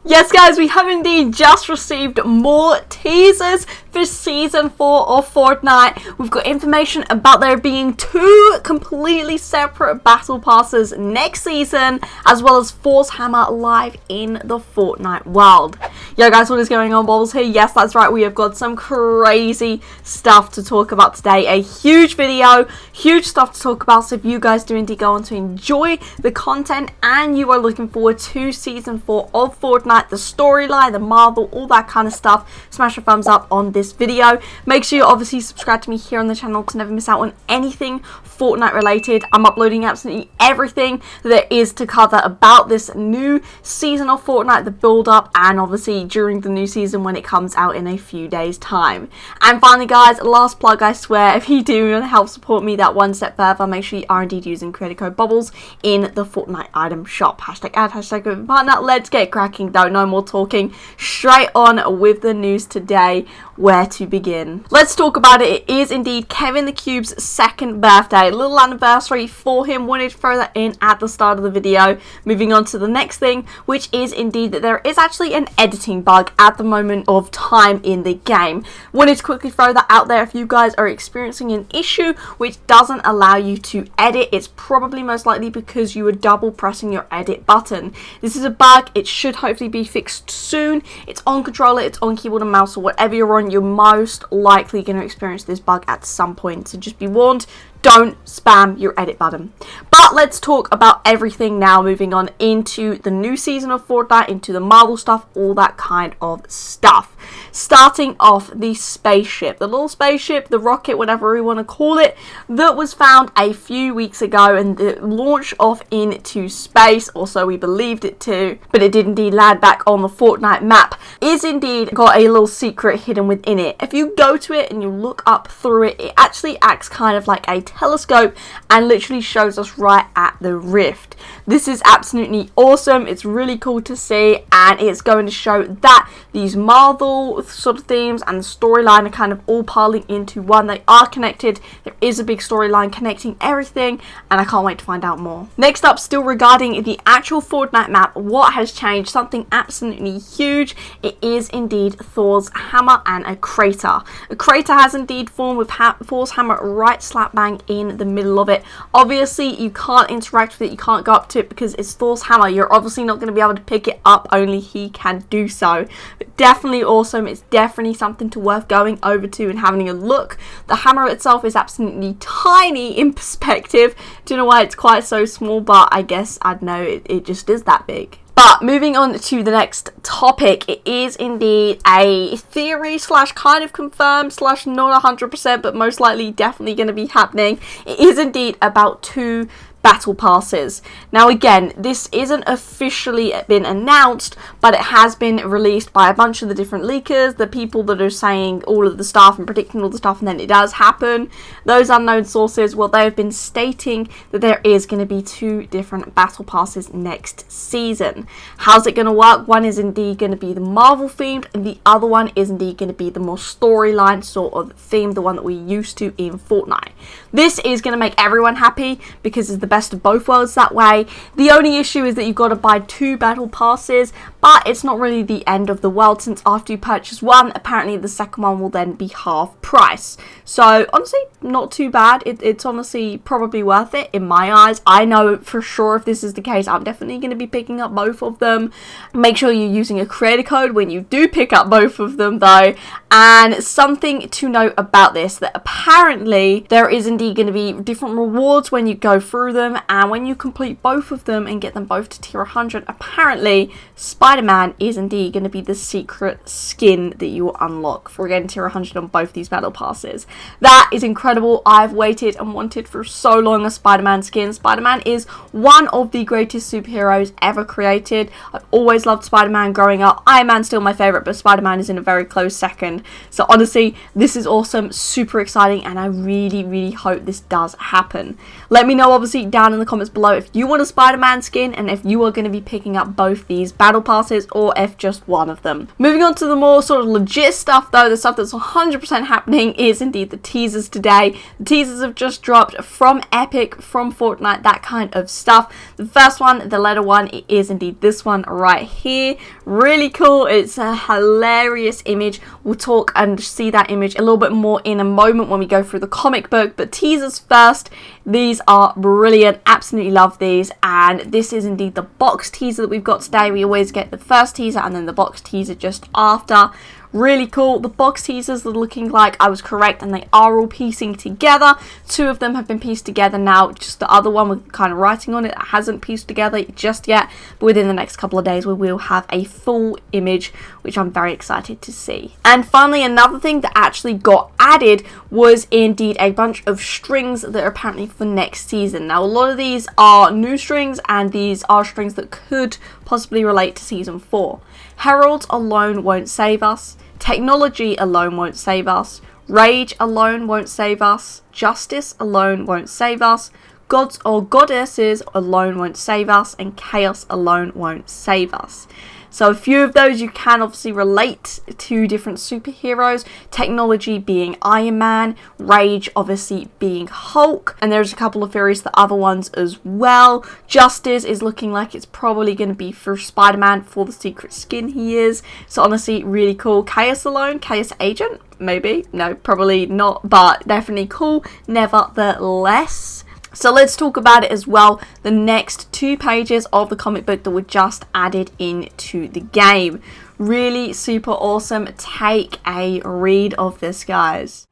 Yes guys, we have indeed just received more teasers for Season 4 of Fortnite. We've got information about there being 2 completely separate Battle Passes next season, as well as Thor's hammer live in the Fortnite world. Yo guys, what is going on? Bobblez here. Yes, that's right, we have got some crazy stuff to talk about today. A huge video, huge stuff to talk about, so if you guys do indeed go on to enjoy the content and you are looking forward to Season 4 of Fortnite, the storyline, the Marvel, all that kind of stuff, smash a thumbs up on this video. Make sure you obviously subscribe to me here on the channel to never miss out on anything Fortnite related. I'm uploading absolutely everything there is to cover about this new season of Fortnite, the build up, and obviously during the new season when it comes out in a few days time. And finally guys, last plug, I swear, if you do want to help support me that one step further, make sure you are indeed using creator code Bobblez in the Fortnite item shop. Hashtag ad, hashtag partner. Let's get cracking though. No more talking, straight on with the news today. Where to begin? Let's talk about it. It is indeed Kevin the Cube's 2nd birthday, little anniversary for him. Wanted to throw that in at the start of the video. Moving on to the next thing, which is indeed that there is actually an editing bug at the moment of time in the game. Wanted to quickly throw that out there. If you guys are experiencing an issue which doesn't allow you to edit, it's probably most likely because you are double pressing your edit button. This is a bug. It should hopefully be fixed soon. It's on controller, it's on keyboard and mouse, or whatever you're on, you're most likely going to experience this bug at some point, so just be warned. Don't spam your edit button. But let's talk about everything now, moving on into the new season of Fortnite, into the Marvel stuff, all that kind of stuff. Starting off, the spaceship, the little spaceship, the rocket, whatever we want to call it, that was found a few weeks ago and the launch off into space, or so we believed it to, but it did indeed land back on the Fortnite map, is indeed got a little secret hidden within it. If you go to it and you look up through it, it actually acts kind of like a telescope and literally shows us right at the rift. This is absolutely awesome. It's really cool to see, and it's going to show that these Marvel sort of themes and the storyline are kind of all piling into one. They are connected. There is a big storyline connecting everything, and I can't wait to find out more. Next up, still regarding the actual Fortnite map, what has changed? Something absolutely huge. It is indeed Thor's hammer and a crater. A crater has indeed formed with Thor's hammer right slap bang in the middle of it. Obviously you can't interact with it, you can't go up to it because it's Thor's hammer. You're obviously not going to be able to pick it up, only he can do so. But definitely awesome. It's definitely something to worth going over to and having a look. The hammer itself is absolutely tiny in perspective. Don't know why it's quite so small, but I guess, I don't know, it just is that big. But moving on to the next topic, it is indeed a theory slash kind of confirmed slash not 100%, but most likely definitely going to be happening. It is indeed about 2 Battle Passes. Now again, this isn't officially been announced, but it has been released by a bunch of the different leakers, the people that are saying all of the stuff and predicting all the stuff, and then it does happen. Those unknown sources, well, they have been stating that there is going to be 2 different Battle Passes next season. How's it going to work? One is indeed going to be the Marvel themed, and the other one is indeed going to be the more storyline sort of theme, the one that we're used to in Fortnite. This is going to make everyone happy because it's the best of both worlds that way. The only issue is that you've got to buy 2 Battle Passes, but it's not really the end of the world, since after you purchase one, apparently the second one will then be half price. So honestly, not too bad. It's honestly probably worth it in my eyes. I know for sure if this is the case, I'm definitely going to be picking up both of them. Make sure you're using a creator code when you do pick up both of them though. And something to note about this, that apparently there is indeed going to be different rewards when you go through them, and when you complete both of them and get them both to tier 100, apparently SpiderMan is indeed going to be the secret skin that you will unlock for getting tier 100 on both these Battle Passes. That is incredible. I've waited and wanted for so long a SpiderMan skin. SpiderMan is one of the greatest superheroes ever created. I've always loved Spider-Man growing up. Iron Man's still my favourite, but Spider-Man is in a very close second. So honestly, this is awesome, super exciting, and I really, really hope this does happen. Let me know obviously down in the comments below if you want a Spider-Man skin and if you are going to be picking up both these battle passes or if just one of them. Moving on to the more sort of legit stuff though, the stuff that's 100% happening is indeed the teasers today. The teasers have just dropped from Epic, from Fortnite, that kind of stuff. The first one, the letter one, it is indeed this one right here. Really cool. It's a hilarious image. We'll talk and see that image a little bit more in a moment when we go through the comic book, but teasers first. These are brilliant. Absolutely love these, and this is indeed the box teaser that we've got today. We always get the first teaser and then the box teaser just after. Really cool. The box teasers are looking like I was correct and they are all piecing together. 2 of them have been pieced together now. Just the other one with kind of writing on it hasn't pieced together just yet. But within the next couple of days we will have a full image, which I'm very excited to see. And finally, another thing that actually got added was indeed a bunch of strings that are apparently for next season. Now a lot of these are new strings and these are strings that could possibly relate to season 4. Heralds alone won't save us. Technology alone won't save us. Rage alone won't save us. Justice alone won't save us. Gods or goddesses alone won't save us. And chaos alone won't save us. So a few of those you can obviously relate to different superheroes. Technology being Iron Man, Rage obviously being Hulk, and there's a couple of theories for other ones as well. Justice is looking like it's probably going to be for Spider-Man for the secret skin he is. So honestly, really cool. Chaos alone, Chaos Agent, maybe? No, probably not, but definitely cool nevertheless. So let's talk about it as well. The next 2 pages of the comic book that were just added into the game. Really super awesome. Take a read of this, guys.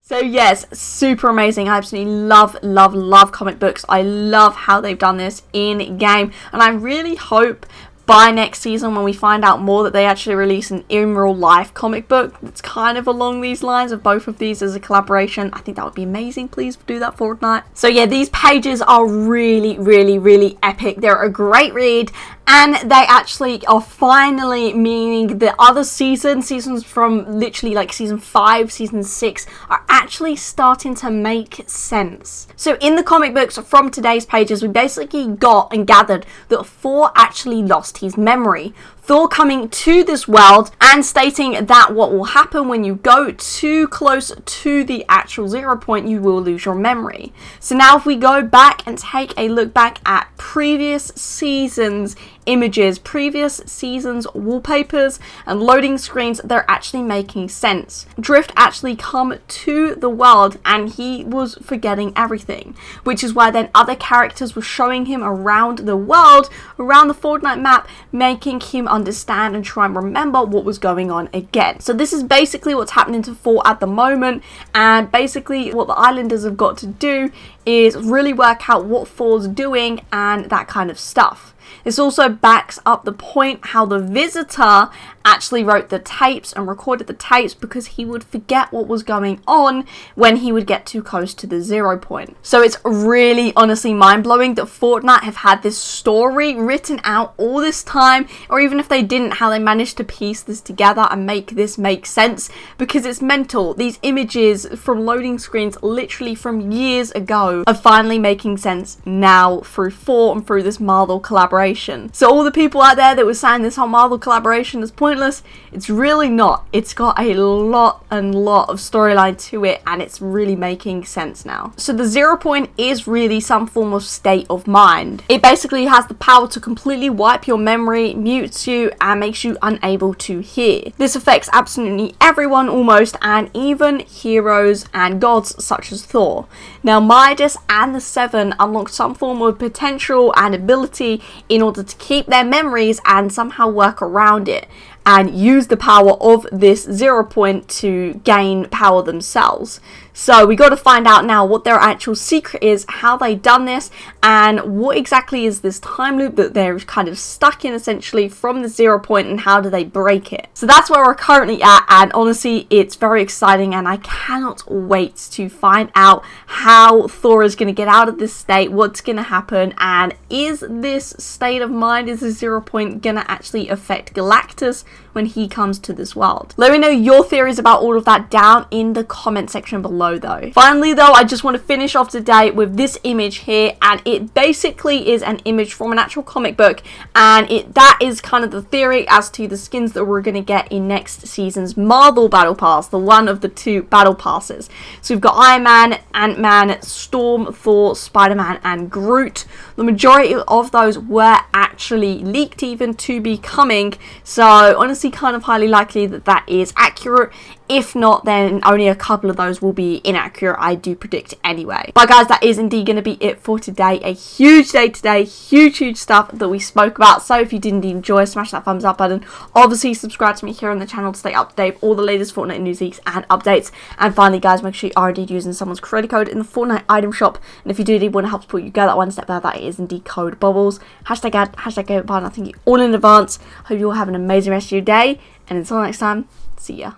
So yes, super amazing. I absolutely love comic books. I love how they've done this in game, and I really hope by next season when we find out more that they actually release an in real life comic book that's kind of along these lines of both of these as a collaboration. I think that would be amazing. Please do that, Fortnite. So yeah, these pages are really epic. They're a great read, and they actually are finally meaning the other seasons from literally like season 5, season 6 are actually starting to make sense. So in the comic books from today's pages, we basically got and gathered that Thor actually lost his memory. Thor coming to this world and stating that what will happen when you go too close to the actual 0 point, you will lose your memory. So now if we go back and take a look back at previous seasons images, previous seasons wallpapers and loading screens, they're actually making sense. Drift actually come to the world and he was forgetting everything, which is why then other characters were showing him around the world, around the Fortnite map, making him understand and try and remember what was going on again. So this is basically what's happening to Thor at the moment, and basically what the Islanders have got to do is really work out what Thor's doing and that kind of stuff. This also backs up the point how the Visitor actually wrote the tapes and recorded the tapes because he would forget what was going on when he would get too close to the 0 point. So it's really honestly mind-blowing that Fortnite have had this story written out all this time, or even if they didn't, how they managed to piece this together and make this make sense, because it's mental. These images from loading screens literally from years ago are finally making sense now through Thor and through this Marvel collaboration collaboration. So all the people out there that were saying this whole Marvel collaboration is pointless, it's really not. It's got a lot of storyline to it, and it's really making sense now. So the 0 point is really some form of state of mind. It basically has the power to completely wipe your memory, mutes you, and makes you unable to hear. This affects absolutely everyone almost, and even heroes and gods such as Thor. Now Midas and the Seven unlock some form of potential and ability in order to keep their memories and somehow work around it and use the power of this 0 point to gain power themselves. So we got to find out now what their actual secret is, how they done this, and what exactly is this time loop that they're kind of stuck in essentially from the 0 point, and how do they break it. So that's where we're currently at, and honestly it's very exciting, and I cannot wait to find out how Thor is going to get out of this state, what's going to happen, and is this state of mind, is the 0 point going to actually affect Galactus when he comes to this world. Let me know your theories about all of that down in the comment section below though. Finally though, I just want to finish off today with this image here, and it basically is an image from an actual comic book, and that is kind of the theory as to the skins that we're going to get in next season's Marvel Battle Pass, the one of the 2 Battle Passes. So we've got Iron Man, Ant-Man, Storm, Thor, Spider-Man and Groot. The majority of those were actually leaked even to be coming, so honestly kind of highly likely that that is accurate. If not, then only a couple of those will be inaccurate, I do predict anyway. But guys, that is indeed going to be it for today. A huge day today, huge stuff that we spoke about. So if you did indeed enjoy, smash that thumbs up button. Obviously subscribe to me here on the channel to stay up to date with all the latest Fortnite news, leaks and updates. And finally guys, make sure you are indeed using someone's creator code in the Fortnite item shop. And if you do indeed want to help support you go that one step further, that is indeed code Bobblez. Hashtag ad, hashtag go button. I thank you all in advance. Hope you all have an amazing rest of your day, and until next time, see ya.